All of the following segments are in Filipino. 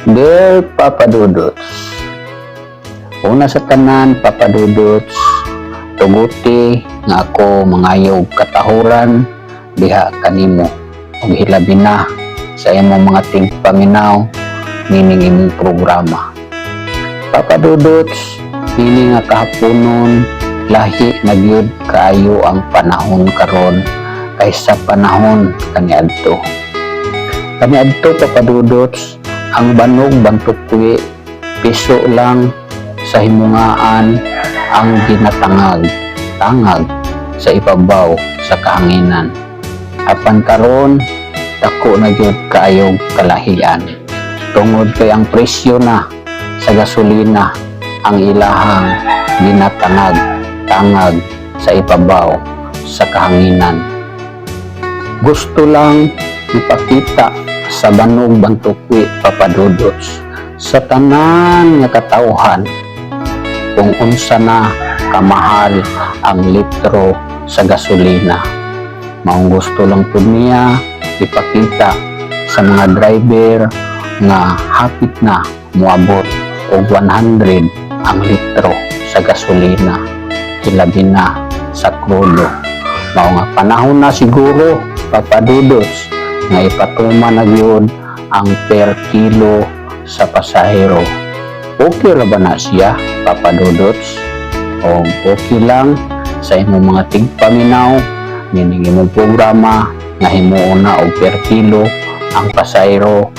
Dear Papa Dudots, una sa tanan, Papa Dudots, tuguti nga ako mangayog katahuran diha kanimo ug hilabi na sa imong mga tigpaminaw nining imong programa. Papa Dudots, pili nga kahaponon lahi na gyud kaayo ang panahon karon kaysa panahon kaniadto. Kaniadto, Papa Dudots, ang banog bantukwi piso lang sa himungaan ang ginatangag sa ibabaw sa kahanginan. Apan karon dako na gyud kaayog kalahian tungod kay ang presyo na sa gasolina ang ilahang ginatangag sa ibabaw sa kahanginan. Gusto lang ipakita sa banog bantukwi, Papa Dudots, sa tanan nga katawhan kung unsa na kamahal ang litro sa gasolina. Maong gusto lang pud niya ipakita sa mga driver nga hapit na moabot og 100 ang litro sa gasolina, hilabi na sa krudo. Mao nga panahon na siguro, Papa Dudots, nga ipatuman na gyud ang per kilo sa pasahero. Okay ra ba na siya, Papa Dudots? O okay lang sa imong mga tigpaminaw nining imong programa nga himuon na og per kilo ang pasahero?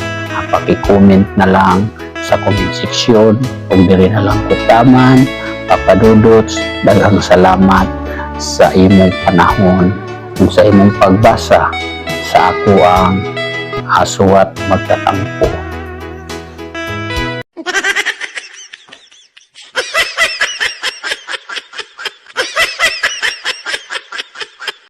Paki-comment na lang sa comment section ug diri na lang kutaman. Papa Dudots, daghang salamat sa imong panahon ug sa imong pagbasa sa ako ang asuwat magtatampo.